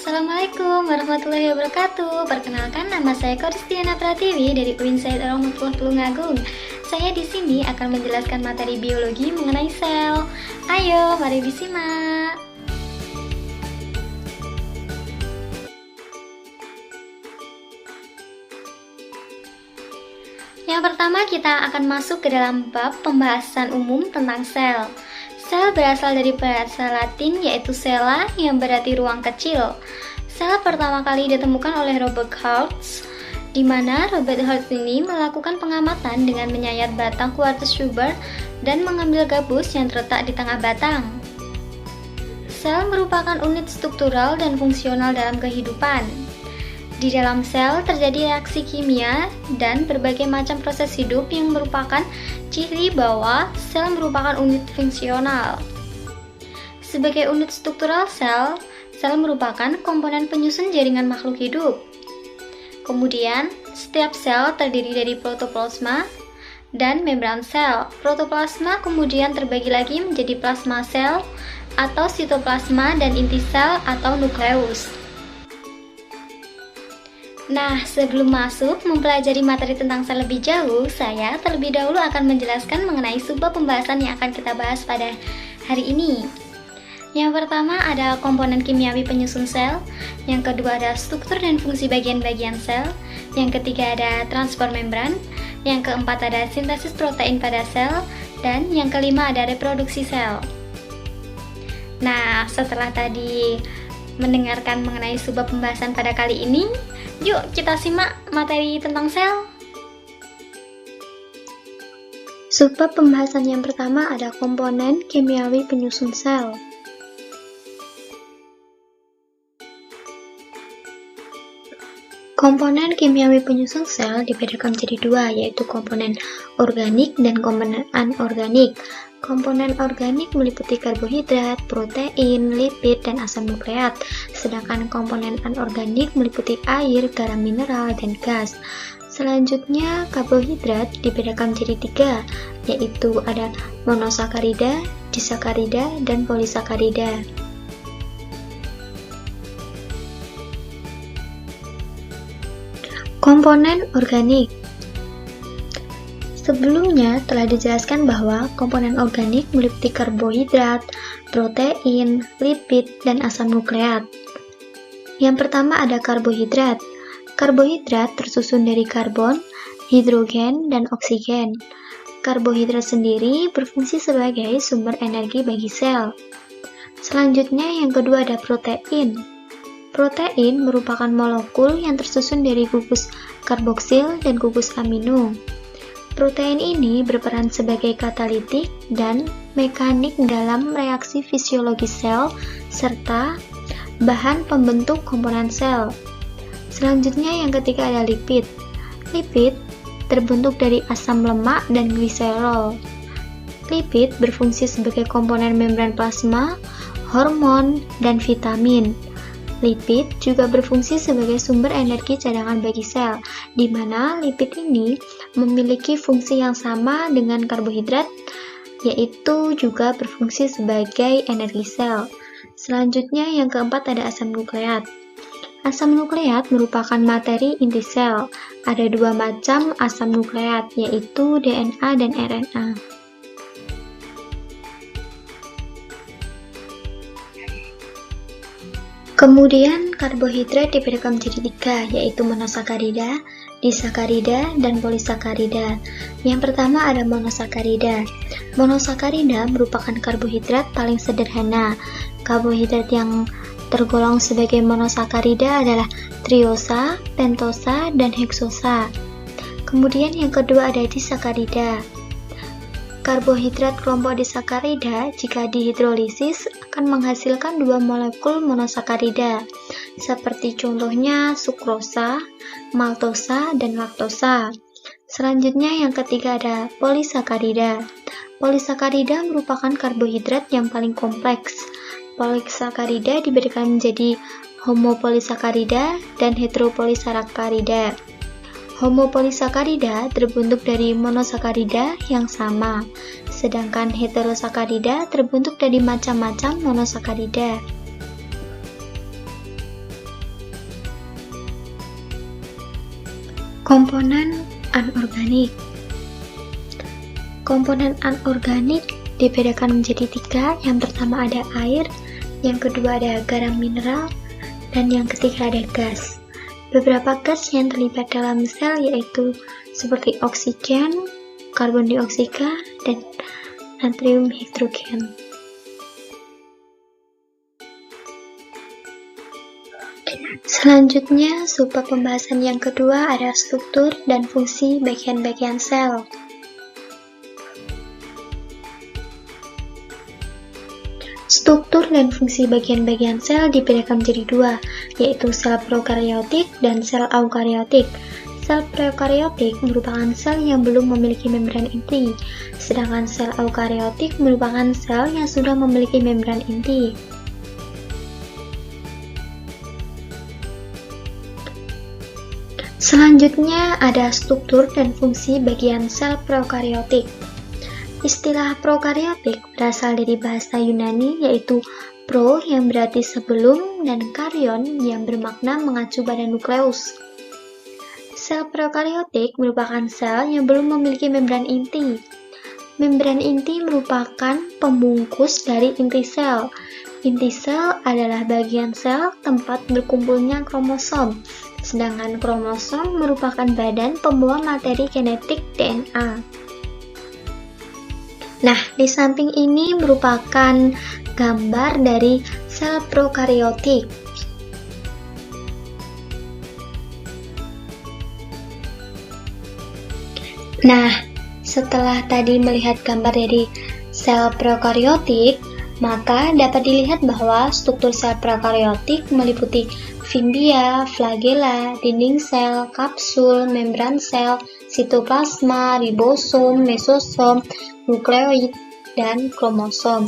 Assalamualaikum warahmatullahi wabarakatuh. Perkenalkan, nama saya Koristiana Pratiwi dari UIN Said Rahmatullah Tulungagung. Saya di sini akan menjelaskan materi biologi mengenai sel. Ayo, mari disimak. Yang pertama, kita akan masuk ke dalam bab pembahasan umum tentang sel. Sel berasal dari bahasa Latin yaitu cella yang berarti ruang kecil. Sel pertama kali ditemukan oleh Robert Hartz, di mana Robert Hartz ini melakukan pengamatan dengan menyayat batang quartz sugar dan mengambil gabus yang terletak di tengah batang. Sel merupakan unit struktural dan fungsional dalam kehidupan. Di dalam sel terjadi reaksi kimia dan berbagai macam proses hidup yang merupakan ciri bahwa sel merupakan unit fungsional. Sebagai unit struktural sel merupakan komponen penyusun jaringan makhluk hidup. Kemudian, setiap sel terdiri dari protoplasma dan membran sel. Protoplasma kemudian terbagi lagi menjadi plasma sel atau sitoplasma dan inti sel atau nukleus. Nah, sebelum masuk mempelajari materi tentang sel lebih jauh, saya terlebih dahulu akan menjelaskan mengenai subbab pembahasan yang akan kita bahas pada hari ini. Yang pertama ada komponen kimiawi penyusun sel, yang kedua ada struktur dan fungsi bagian-bagian sel, yang ketiga ada transport membran, yang keempat ada sintesis protein pada sel, dan yang kelima ada reproduksi sel. Nah, setelah tadi mendengarkan mengenai subbab pembahasan pada kali ini, yuk kita simak materi tentang sel. Subbab pembahasan yang pertama ada komponen kimiawi penyusun sel. Komponen kimiawi penyusun sel dibedakan menjadi dua, yaitu komponen organik dan komponen anorganik. Komponen organik meliputi karbohidrat, protein, lipid, dan asam nukleat, sedangkan komponen anorganik meliputi air, garam mineral, dan gas. Selanjutnya, karbohidrat dibedakan menjadi tiga, yaitu ada monosakarida, disakarida, dan polisakarida. Komponen organik. Sebelumnya telah dijelaskan bahwa komponen organik meliputi karbohidrat, protein, lipid, dan asam nukleat. Yang pertama ada karbohidrat. Karbohidrat tersusun dari karbon, hidrogen, dan oksigen. Karbohidrat sendiri berfungsi sebagai sumber energi bagi sel. Selanjutnya yang kedua ada protein. Protein merupakan molekul yang tersusun dari gugus karboksil dan gugus amino. Protein ini berperan sebagai katalitik dan mekanik dalam reaksi fisiologi sel serta bahan pembentuk komponen sel. Selanjutnya yang ketiga ada lipid. Lipid terbentuk dari asam lemak dan gliserol. Lipid berfungsi sebagai komponen membran plasma, hormon, dan vitamin. Lipid juga berfungsi sebagai sumber energi cadangan bagi sel, di mana lipid ini memiliki fungsi yang sama dengan karbohidrat, yaitu juga berfungsi sebagai energi sel. Selanjutnya yang keempat ada asam nukleat. Asam nukleat merupakan materi inti sel. Ada dua macam asam nukleat, yaitu DNA dan RNA. Kemudian karbohidrat dibedakan menjadi tiga, yaitu monosakarida, disakarida, dan polisakarida. Yang pertama ada monosakarida. Monosakarida merupakan karbohidrat paling sederhana. Karbohidrat yang tergolong sebagai monosakarida adalah triosa, pentosa, dan heksosa. Kemudian yang kedua ada disakarida. Karbohidrat kelompok disakarida jika dihidrolisis akan menghasilkan dua molekul monosakarida, seperti contohnya sukrosa, maltosa, dan laktosa. Selanjutnya yang ketiga ada polisakarida. Polisakarida merupakan karbohidrat yang paling kompleks. Polisakarida dibedakan menjadi homopolisakarida dan heteropolisakarida. Homopolisakarida terbentuk dari monosakarida yang sama, sedangkan heterosakarida terbentuk dari macam-macam monosakarida. Komponen anorganik. Komponen anorganik dibedakan menjadi 3. Yang pertama ada air, yang kedua ada garam mineral, dan yang ketiga ada gas. Beberapa gas yang terlibat dalam sel yaitu seperti oksigen, karbon dioksida, dan natrium hidrogen. Selanjutnya, subbab pembahasan yang kedua ada struktur dan fungsi bagian-bagian sel. Struktur dan fungsi bagian-bagian sel dibedakan menjadi 2, yaitu sel prokaryotik dan sel eukaryotik. Sel prokaryotik merupakan sel yang belum memiliki membran inti, sedangkan sel eukaryotik merupakan sel yang sudah memiliki membran inti. Selanjutnya ada struktur dan fungsi bagian sel prokaryotik. Istilah prokaryotik berasal dari bahasa Yunani yaitu pro yang berarti sebelum dan karyon yang bermakna mengacu pada nukleus. Sel prokaryotik merupakan sel yang belum memiliki membran inti. Membran inti merupakan pembungkus dari inti sel. Inti sel adalah bagian sel tempat berkumpulnya kromosom. Sedangkan kromosom merupakan badan pembawa materi genetik DNA. Nah, di samping ini merupakan gambar dari sel prokaryotik. Nah, setelah tadi melihat gambar dari sel prokaryotik, maka dapat dilihat bahwa struktur sel prokaryotik meliputi fimbia, flagella, dinding sel, kapsul, membran sel, sitoplasma, ribosom, mesosom, nukleoid, dan kromosom.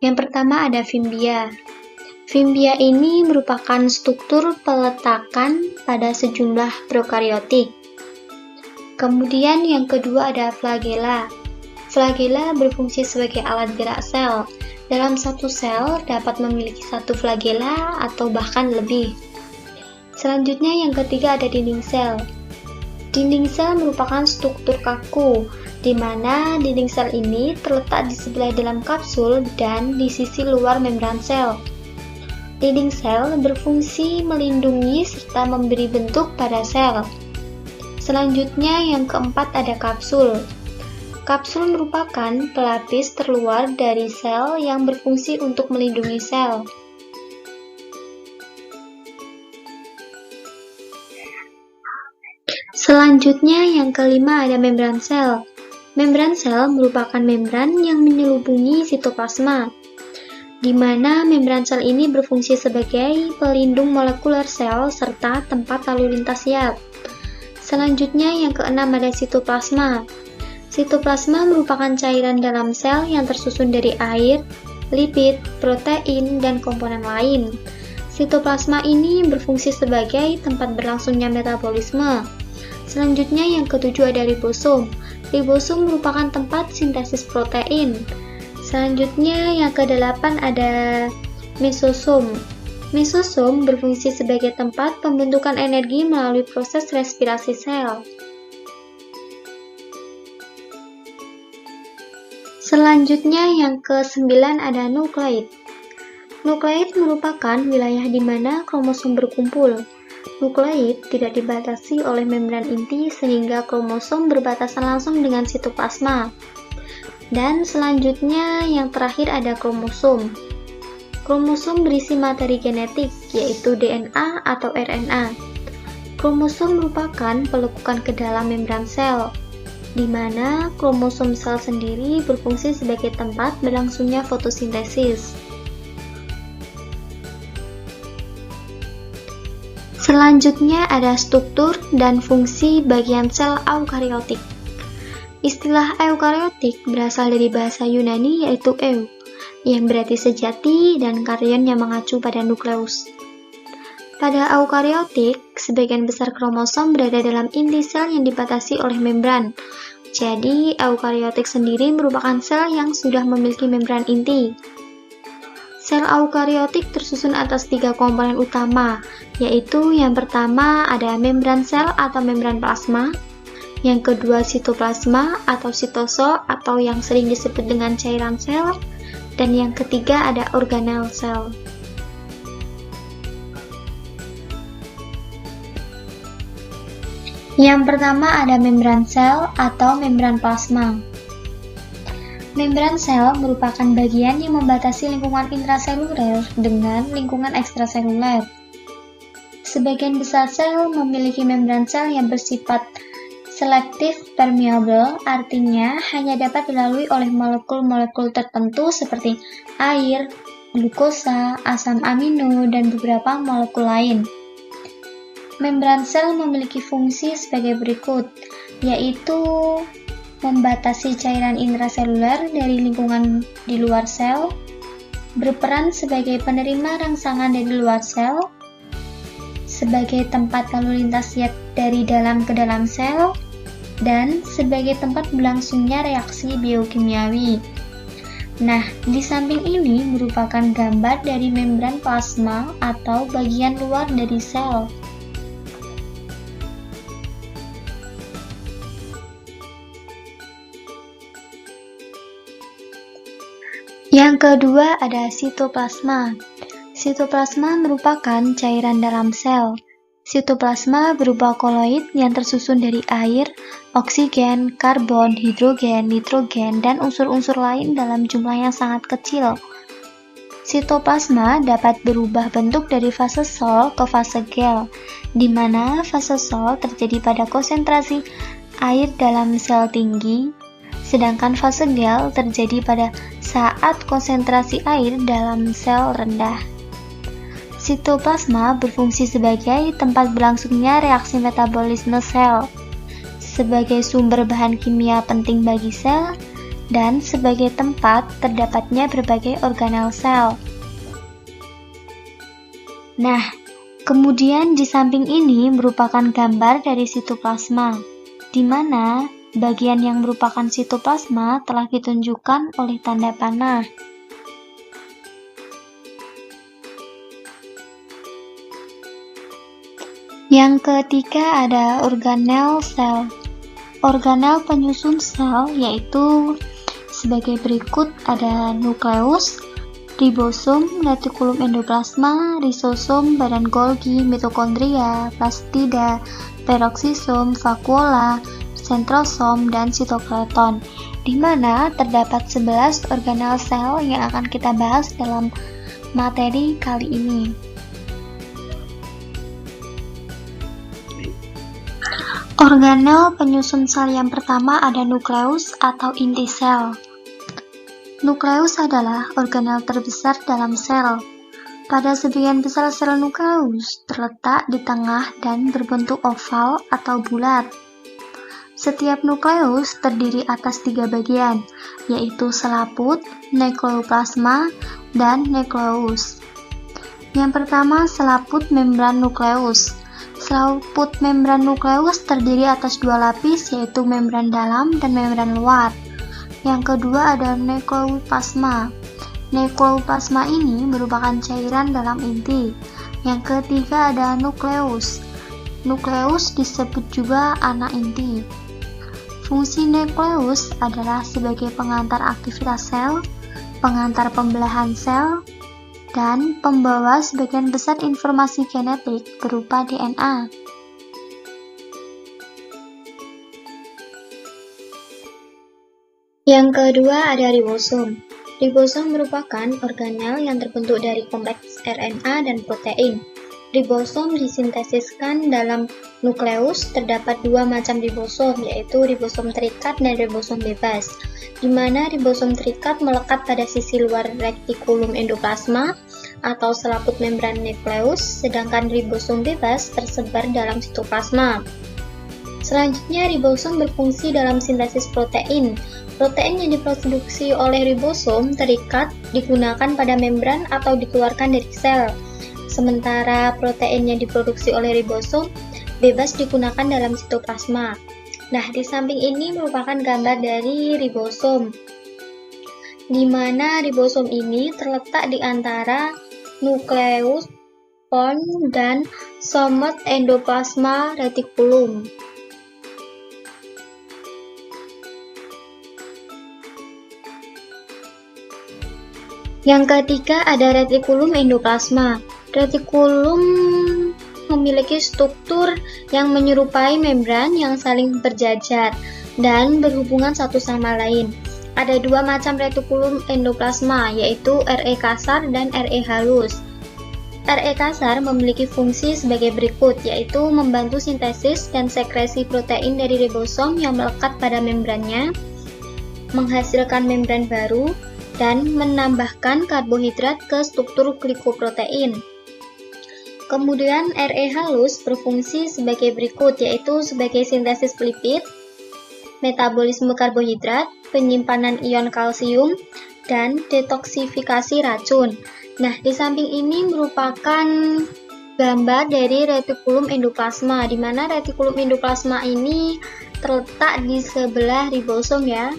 Yang pertama ada fimbia. Fimbia ini merupakan struktur peletakan pada sejumlah prokaryotik. Kemudian yang kedua ada flagella. Flagella berfungsi sebagai alat gerak sel. Dalam satu sel dapat memiliki satu flagella atau bahkan lebih. Selanjutnya yang ketiga ada dinding sel. Dinding sel merupakan struktur kaku, di mana dinding sel ini terletak di sebelah dalam kapsul dan di sisi luar membran sel. Dinding sel berfungsi melindungi serta memberi bentuk pada sel. Selanjutnya yang keempat ada kapsul. Kapsul merupakan pelapis terluar dari sel yang berfungsi untuk melindungi sel. Selanjutnya yang kelima ada membran sel. Membran sel merupakan membran yang menyelubungi sitoplasma, di mana membran sel ini berfungsi sebagai pelindung molekuler sel serta tempat lalu lintas zat. Selanjutnya yang keenam ada sitoplasma. Sitoplasma merupakan cairan dalam sel yang tersusun dari air, lipid, protein, dan komponen lain. Sitoplasma ini berfungsi sebagai tempat berlangsungnya metabolisme. Selanjutnya yang ketujuh ada ribosom. Ribosom merupakan tempat sintesis protein. Selanjutnya yang kedelapan ada mesosom. Mesosom berfungsi sebagai tempat pembentukan energi melalui proses respirasi sel. Selanjutnya yang ke-9 ada nukleid. Nukleid merupakan wilayah di mana kromosom berkumpul. Nukleid tidak dibatasi oleh membran inti sehingga kromosom berbatasan langsung dengan sitoplasma. Dan selanjutnya yang terakhir ada kromosom. Kromosom berisi materi genetik yaitu DNA atau RNA. Kromosom merupakan pelekukan ke dalam membran sel, di mana kromosom sel sendiri berfungsi sebagai tempat berlangsungnya fotosintesis. Selanjutnya ada struktur dan fungsi bagian sel eukaryotik. Istilah eukaryotik berasal dari bahasa Yunani yaitu eu, yang berarti sejati dan karyon yang mengacu pada nukleus. Pada eukaryotik, sebagian besar kromosom berada dalam inti sel yang dibatasi oleh membran. Jadi, eukaryotik sendiri merupakan sel yang sudah memiliki membran inti. Sel eukariotik tersusun atas 3 komponen utama, yaitu yang pertama ada membran sel atau membran plasma, yang kedua sitoplasma atau sitosol atau yang sering disebut dengan cairan sel, dan yang ketiga ada organel sel. Yang pertama ada membran sel atau membran plasma. Membran sel merupakan bagian yang membatasi lingkungan intraseluler dengan lingkungan ekstraseluler. Sebagian besar sel memiliki membran sel yang bersifat selektif permeable, artinya hanya dapat dilalui oleh molekul-molekul tertentu seperti air, glukosa, asam amino, dan beberapa molekul lain. Membran sel memiliki fungsi sebagai berikut, yaitu membatasi cairan intraseluler dari lingkungan di luar sel, berperan sebagai penerima rangsangan dari luar sel, sebagai tempat lalu lintas zat dari dalam ke dalam sel, dan sebagai tempat berlangsungnya reaksi biokimiawi. Nah, di samping ini merupakan gambar dari membran plasma atau bagian luar dari sel. Yang kedua ada sitoplasma. Sitoplasma merupakan cairan dalam sel. Sitoplasma berupa koloid yang tersusun dari air, oksigen, karbon, hidrogen, nitrogen, dan unsur-unsur lain dalam jumlah yang sangat kecil. Sitoplasma dapat berubah bentuk dari fase sol ke fase gel, di mana fase sol terjadi pada konsentrasi air dalam sel tinggi, sedangkan fase gel terjadi pada saat konsentrasi air dalam sel rendah. Sitoplasma berfungsi sebagai tempat berlangsungnya reaksi metabolisme sel, sebagai sumber bahan kimia penting bagi sel, dan sebagai tempat terdapatnya berbagai organel sel. Nah, kemudian di samping ini merupakan gambar dari sitoplasma, di mana bagian yang merupakan sitoplasma telah ditunjukkan oleh tanda panah. Yang ketiga ada organel sel. Organel penyusun sel yaitu sebagai berikut ada nukleus, ribosom, retikulum endoplasma, risosom, badan Golgi, mitokondria, plastida, peroksisom, vakuola, sentrosom, dan sitoskeleton, di mana terdapat 11 organel sel yang akan kita bahas dalam materi kali ini. Organel penyusun sel yang pertama ada nukleus atau inti sel. Nukleus adalah organel terbesar dalam sel. Pada sebagian besar sel nukleus terletak di tengah dan berbentuk oval atau bulat. Setiap nukleus terdiri atas 3 bagian, yaitu selaput, nukleoplasma, dan nukleus. Yang pertama, selaput membran nukleus. Selaput membran nukleus terdiri atas 2 lapis, yaitu membran dalam dan membran luar. Yang kedua ada nukleoplasma. Nukleoplasma ini merupakan cairan dalam inti. Yang ketiga ada nukleus. Nukleus disebut juga anak inti. Fungsi nukleus adalah sebagai pengantar aktivitas sel, pengantar pembelahan sel, dan pembawa sebagian besar informasi genetik berupa DNA. Yang kedua ada ribosom. Ribosom merupakan organel yang terbentuk dari kompleks RNA dan protein. Ribosom disintesiskan dalam nukleus. Terdapat 2 macam ribosom, yaitu ribosom terikat dan ribosom bebas, di mana ribosom terikat melekat pada sisi luar retikulum endoplasma atau selaput membran nukleus, sedangkan ribosom bebas tersebar dalam sitoplasma. Selanjutnya, ribosom berfungsi dalam sintesis protein. Protein yang diproduksi oleh ribosom terikat digunakan pada membran atau dikeluarkan dari sel. Sementara protein yang diproduksi oleh ribosom bebas digunakan dalam sitoplasma. Nah, di samping ini merupakan gambar dari ribosom. di mana ribosom ini terletak di antara nukleus, pon, dan somet endoplasma retikulum. Yang ketiga ada retikulum endoplasma. Retikulum memiliki struktur yang menyerupai membran yang saling berjajar dan berhubungan satu sama lain. Ada dua macam retikulum endoplasma, yaitu Re kasar dan Re halus. Re kasar memiliki fungsi sebagai berikut, yaitu membantu sintesis dan sekresi protein dari ribosom yang melekat pada membrannya, menghasilkan membran baru, dan menambahkan karbohidrat ke struktur glikoprotein. Kemudian Re halus berfungsi sebagai berikut, yaitu sebagai sintesis lipid, metabolisme karbohidrat, penyimpanan ion kalsium, dan detoksifikasi racun. Nah, di samping ini merupakan gambar dari retikulum endoplasma, di mana retikulum endoplasma ini terletak di sebelah ribosom ya.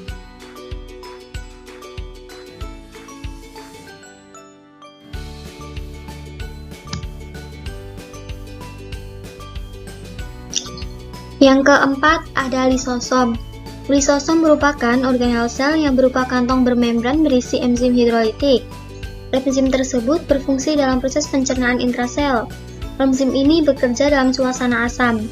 Yang keempat ada lisosom. Lisosom merupakan organel sel yang berupa kantong bermembran berisi enzim hidrolitik. Enzim tersebut berfungsi dalam proses pencernaan intrasel. Enzim ini bekerja dalam suasana asam.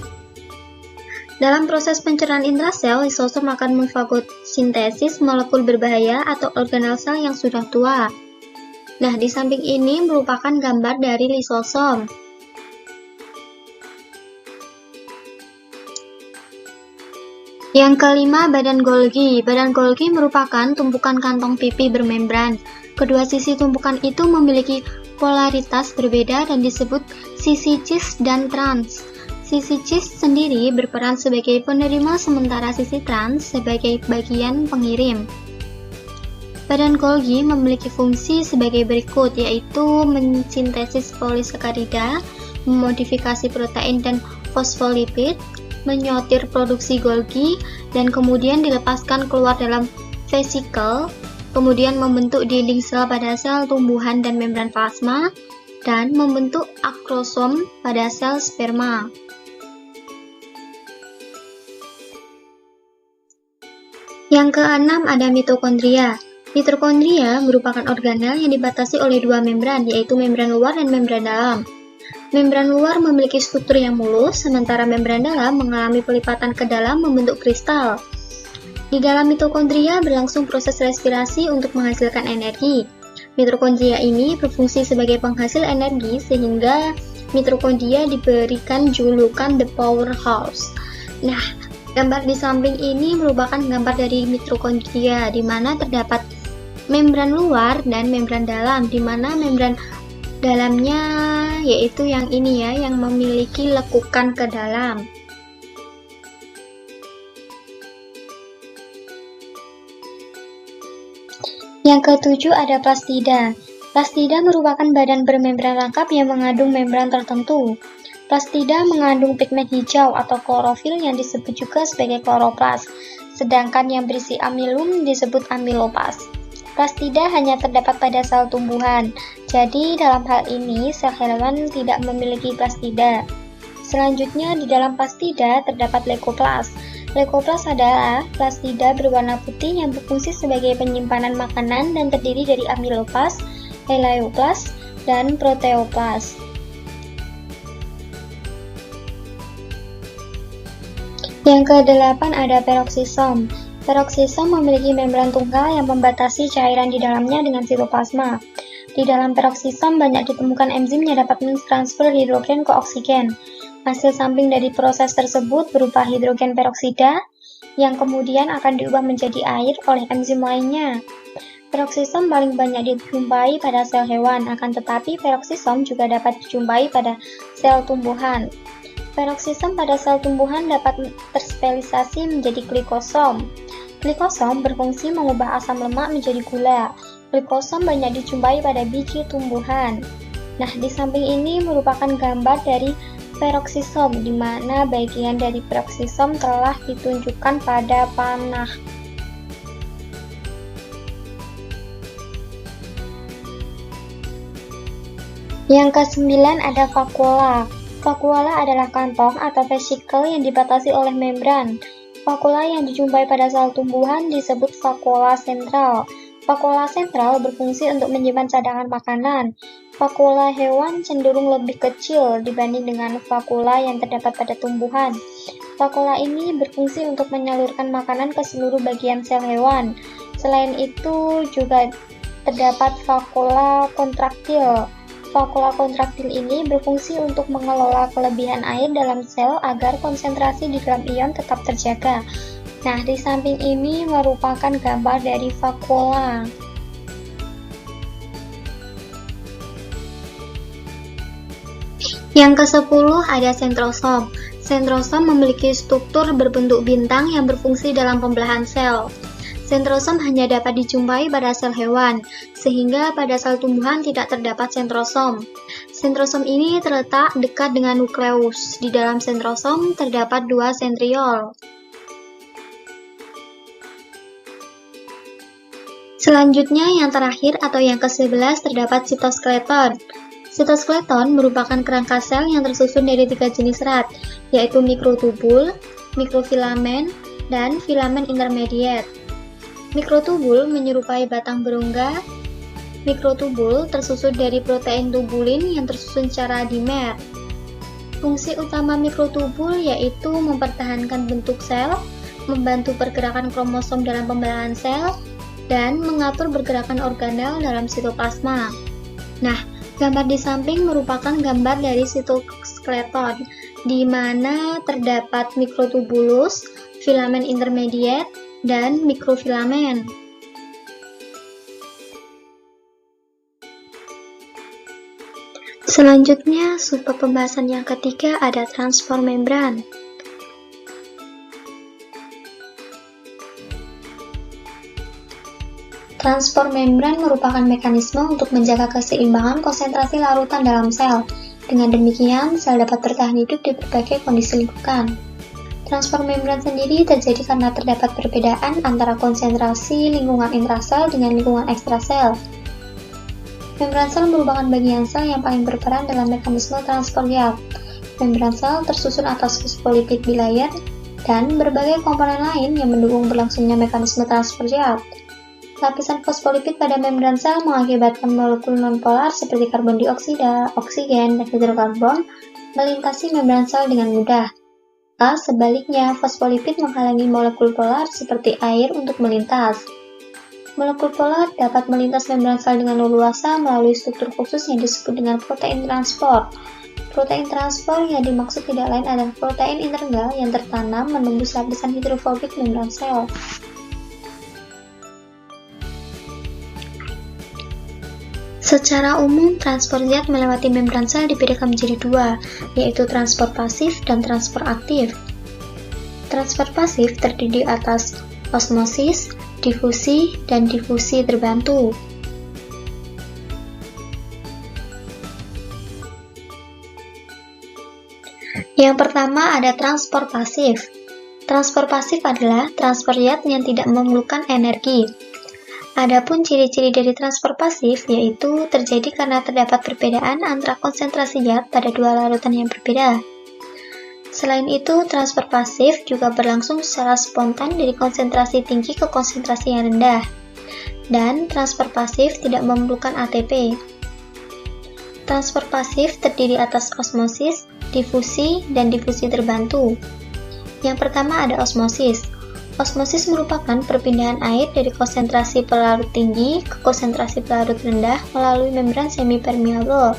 Dalam proses pencernaan intrasel, lisosom akan memfagosintesis molekul berbahaya atau organel sel yang sudah tua. Nah, di samping ini merupakan gambar dari lisosom. Yang kelima, badan Golgi. Badan Golgi merupakan tumpukan kantong pipi bermembran. Kedua sisi tumpukan itu memiliki polaritas berbeda dan disebut sisi cis dan trans. Sisi cis sendiri berperan sebagai penerima sementara sisi trans sebagai bagian pengirim. Badan Golgi memiliki fungsi sebagai berikut, yaitu mensintesis polisakarida, memodifikasi protein dan fosfolipid, menyortir produksi Golgi, dan kemudian dilepaskan keluar dalam vesikel, kemudian membentuk dinding sel pada sel tumbuhan dan membran plasma, dan membentuk akrosom pada sel sperma. Yang keenam ada mitokondria. Mitokondria merupakan organel yang dibatasi oleh dua membran, yaitu membran luar dan membran dalam. Membran luar memiliki struktur yang mulus, sementara membran dalam mengalami pelipatan ke dalam membentuk kristal. Di dalam mitokondria berlangsung proses respirasi untuk menghasilkan energi. Mitokondria ini berfungsi sebagai penghasil energi sehingga mitokondria diberikan julukan the powerhouse. Nah, gambar di samping ini merupakan gambar dari mitokondria, di mana terdapat membran luar dan membran dalam, di mana membran dalamnya yaitu yang ini ya, yang memiliki lekukan ke dalam. Yang ketujuh ada plastida. Plastida merupakan badan bermembran lengkap yang mengandung membran tertentu. Plastida mengandung pigmen hijau atau klorofil yang disebut juga sebagai kloroplas, sedangkan yang berisi amilum disebut amilopas. Plastida hanya terdapat pada sel tumbuhan, jadi dalam hal ini sel hewan tidak memiliki plastida. Selanjutnya di dalam plastida terdapat leukoplas. Leukoplas adalah plastida berwarna putih yang berfungsi sebagai penyimpanan makanan dan terdiri dari amilopas, elaioplas, dan proteoplas. Yang kedelapan ada peroksisom. Peroksisom memiliki membran tunggal yang membatasi cairan di dalamnya dengan sitoplasma. Di dalam peroksisom banyak ditemukan enzim yang dapat mentransfer hidrogen ke oksigen. Hasil samping dari proses tersebut berupa hidrogen peroksida yang kemudian akan diubah menjadi air oleh enzim lainnya. Peroksisom paling banyak dijumpai pada sel hewan, akan tetapi peroksisom juga dapat dijumpai pada sel tumbuhan. Peroksisom pada sel tumbuhan dapat terspesialisasi menjadi glikosom. Glikosom berfungsi mengubah asam lemak menjadi gula. Glikosom banyak dijumpai pada biji tumbuhan. Nah, di samping ini merupakan gambar dari peroksisom, di mana bagian dari peroksisom telah ditunjukkan pada panah. Yang kesembilan ada vakuola. Vakuola adalah kantong atau vesikel yang dibatasi oleh membran. Vakuola yang dijumpai pada sel tumbuhan disebut vakuola sentral. Vakuola sentral berfungsi untuk menyimpan cadangan makanan. Vakuola hewan cenderung lebih kecil dibanding dengan vakuola yang terdapat pada tumbuhan. Vakuola ini berfungsi untuk menyalurkan makanan ke seluruh bagian sel hewan. Selain itu juga terdapat vakuola kontraktil. Vakuola kontraktil ini berfungsi untuk mengelola kelebihan air dalam sel agar konsentrasi di dalam ion tetap terjaga. Nah, di samping ini merupakan gambar dari vakuola. Yang ke-10 ada sentrosom. Sentrosom memiliki struktur berbentuk bintang yang berfungsi dalam pembelahan sel. Sentrosom hanya dapat dijumpai pada sel hewan, sehingga pada sel tumbuhan tidak terdapat sentrosom. Sentrosom ini terletak dekat dengan nukleus. Di dalam sentrosom terdapat 2 sentriol. Selanjutnya yang terakhir atau yang ke-11 terdapat sitoskeleton. Sitoskeleton merupakan kerangka sel yang tersusun dari 3 jenis serat, yaitu mikrotubul, mikrofilamen, dan filamen intermediate. Mikrotubul menyerupai batang berongga. Mikrotubul tersusun dari protein tubulin yang tersusun secara dimer. Fungsi utama mikrotubul yaitu mempertahankan bentuk sel, membantu pergerakan kromosom dalam pembelahan sel, dan mengatur pergerakan organel dalam sitoplasma. Nah, gambar di samping merupakan gambar dari sitoskeleton, di mana terdapat mikrotubulus, filamen intermediate, dan mikrofilamen. Selanjutnya, subbab pembahasan yang ketiga ada transport membran. Transport membran merupakan mekanisme untuk menjaga keseimbangan konsentrasi larutan dalam sel. Dengan demikian, sel dapat bertahan hidup di berbagai kondisi lingkungan. Transport membran sendiri terjadi karena terdapat perbedaan antara konsentrasi lingkungan intrasel dengan lingkungan ekstrasel. Membran sel merupakan bagian sel yang paling berperan dalam mekanisme transport zat. Membran sel tersusun atas fosfolipid bilayer dan berbagai komponen lain yang mendukung berlangsungnya mekanisme transport zat. Lapisan fosfolipid pada membran sel mengakibatkan molekul nonpolar seperti karbon dioksida, oksigen, dan hidrokarbon melintasi membran sel dengan mudah. Sebaliknya, fosfolipid menghalangi molekul polar seperti air untuk melintas. Molekul polar dapat melintas membran sel dengan leluasa melalui struktur khusus yang disebut dengan protein transport. Protein transport yang dimaksud tidak lain adalah protein integral yang tertanam menembus lapisan hidrofobik membran sel. Secara umum, transport zat melewati membran sel dibedakan menjadi 2, yaitu transport pasif dan transport aktif. Transport pasif terdiri atas osmosis, difusi, dan difusi terbantu. Yang pertama ada transport pasif. Transport pasif adalah transport zat yang tidak memerlukan energi. Adapun ciri-ciri dari transport pasif yaitu terjadi karena terdapat perbedaan antara konsentrasi zat pada 2 larutan yang berbeda. Selain itu, transport pasif juga berlangsung secara spontan dari konsentrasi tinggi ke konsentrasi yang rendah. Dan transport pasif tidak memerlukan ATP. Transport pasif terdiri atas osmosis, difusi, dan difusi terbantu. Yang pertama ada osmosis. Osmosis merupakan perpindahan air dari konsentrasi pelarut tinggi ke konsentrasi pelarut rendah melalui membran semipermeable.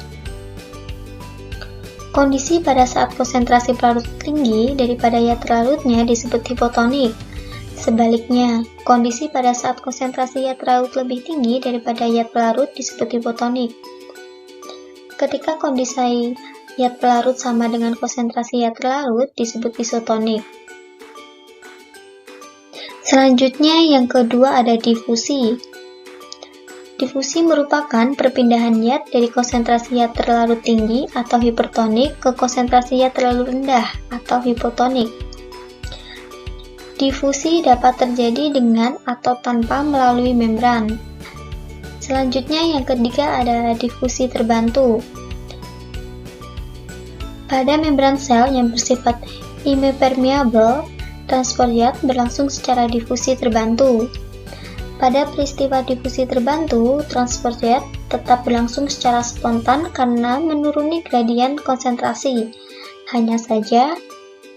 Kondisi pada saat konsentrasi pelarut tinggi daripada zat larutnya disebut hipotonik. Sebaliknya, kondisi pada saat konsentrasi zat larut lebih tinggi daripada zat pelarut disebut hipotonik. Ketika kondisi zat pelarut sama dengan konsentrasi zat larut disebut isotonik. Selanjutnya yang kedua ada difusi. Difusi merupakan perpindahan zat dari konsentrasi zat terlalu tinggi atau hipertonik ke konsentrasi zat terlalu rendah atau hipotonik. Difusi dapat terjadi dengan atau tanpa melalui membran. Selanjutnya yang ketiga ada difusi terbantu. Pada membran sel yang bersifat impermeable, transport zat berlangsung secara difusi terbantu. Pada peristiwa difusi terbantu, transport zat tetap berlangsung secara spontan karena menuruni gradien konsentrasi. Hanya saja,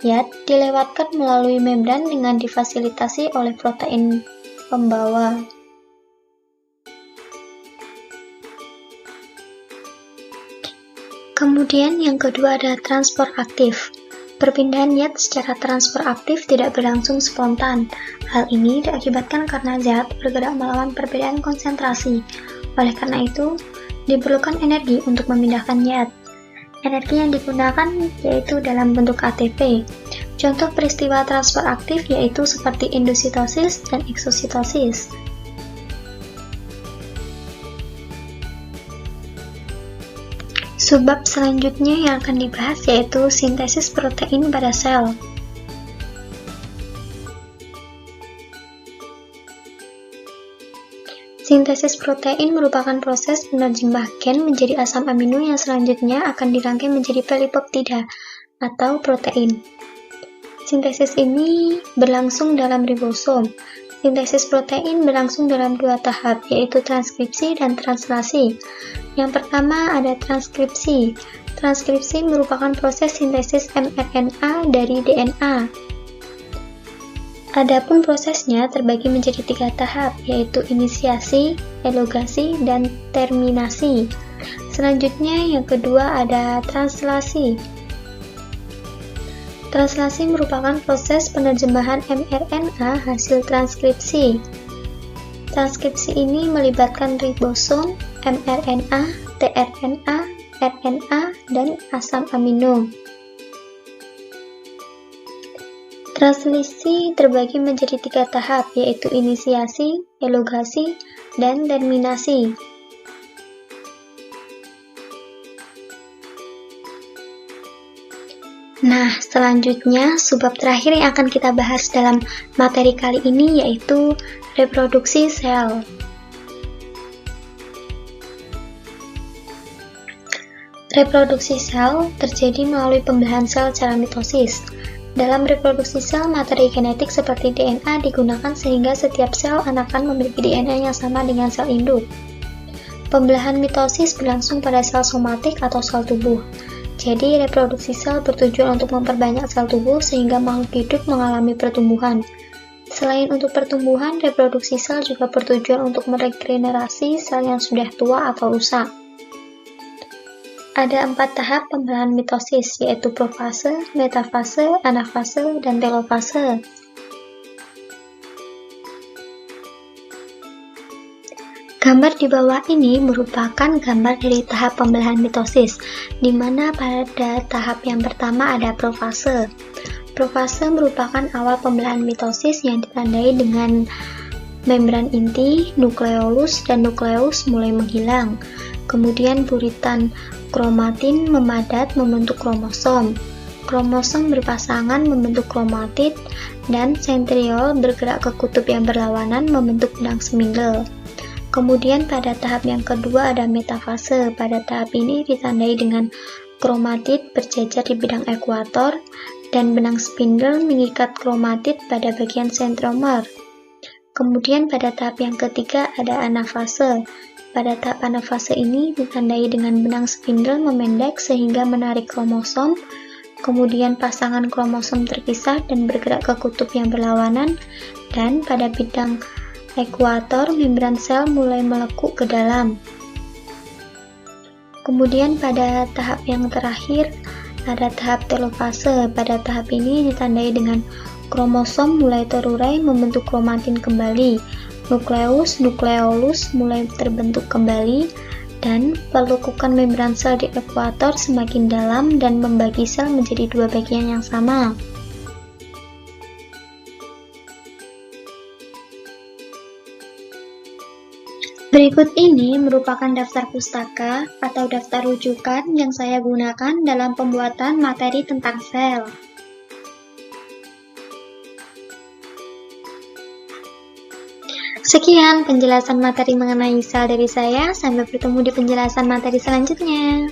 zat dilewatkan melalui membran dengan difasilitasi oleh protein pembawa. Kemudian yang kedua ada transport aktif. Perpindahan zat secara transfer aktif tidak berlangsung spontan. Hal ini diakibatkan karena zat bergerak melawan perbedaan konsentrasi. Oleh karena itu, diperlukan energi untuk memindahkan zat. Energi yang digunakan yaitu dalam bentuk ATP. Contoh peristiwa transfer aktif yaitu seperti endositosis dan eksositosis. Subbab selanjutnya yang akan dibahas yaitu sintesis protein pada sel. Sintesis protein merupakan proses penerjemah gen menjadi asam amino yang selanjutnya akan dirangkai menjadi polipeptida atau protein. Sintesis ini berlangsung dalam ribosom. Sintesis protein berlangsung dalam dua tahap, yaitu transkripsi dan translasi. Yang pertama ada transkripsi. Transkripsi merupakan proses sintesis mRNA dari DNA. Adapun prosesnya terbagi menjadi 3 tahap, yaitu inisiasi, elongasi, dan terminasi. Selanjutnya yang kedua ada translasi. Translasi merupakan proses penerjemahan mRNA hasil transkripsi. Transkripsi ini melibatkan ribosom, mRNA, tRNA, RNA, dan asam amino. Translasi terbagi menjadi 3 tahap, yaitu inisiasi, elongasi, dan terminasi. Nah, selanjutnya subbab terakhir yang akan kita bahas dalam materi kali ini yaitu reproduksi sel. Reproduksi sel terjadi melalui pembelahan sel secara mitosis. Dalam reproduksi sel, materi genetik seperti DNA digunakan sehingga setiap sel anakan memiliki DNA yang sama dengan sel induk. Pembelahan mitosis berlangsung pada sel somatik atau sel tubuh. Jadi, reproduksi sel bertujuan untuk memperbanyak sel tubuh sehingga makhluk hidup mengalami pertumbuhan. Selain untuk pertumbuhan, reproduksi sel juga bertujuan untuk meregenerasi sel yang sudah tua atau rusak. Ada 4 tahap pembelahan mitosis, yaitu profase, metafase, anafase, dan telofase. Gambar di bawah ini merupakan gambar dari tahap pembelahan mitosis, di mana pada tahap yang pertama ada profase. Profase merupakan awal pembelahan mitosis yang ditandai dengan membran inti, nukleolus, dan nukleus mulai menghilang. Kemudian buritan kromatin memadat membentuk kromosom. Kromosom berpasangan membentuk kromatid, dan sentriol bergerak ke kutub yang berlawanan membentuk benang spindle. Kemudian pada tahap yang kedua ada metafase. Pada tahap ini ditandai dengan kromatid berjajar di bidang ekuator dan benang spindle mengikat kromatid pada bagian sentromer. Kemudian pada tahap yang ketiga ada anafase. Pada tahap anafase ini ditandai dengan benang spindle memendek sehingga menarik kromosom. Kemudian pasangan kromosom terpisah dan bergerak ke kutub yang berlawanan, dan pada bidang ekuator, membran sel mulai melekuk ke dalam. Kemudian pada tahap yang terakhir ada tahap telofase. Pada tahap ini ditandai dengan kromosom mulai terurai membentuk kromatin kembali, nukleus, nukleolus mulai terbentuk kembali, dan pelekukan membran sel di ekuator semakin dalam dan membagi sel menjadi 2 bagian yang sama. Berikut ini merupakan daftar pustaka atau daftar rujukan yang saya gunakan dalam pembuatan materi tentang sel. Sekian penjelasan materi mengenai sel dari saya, sampai bertemu di penjelasan materi selanjutnya.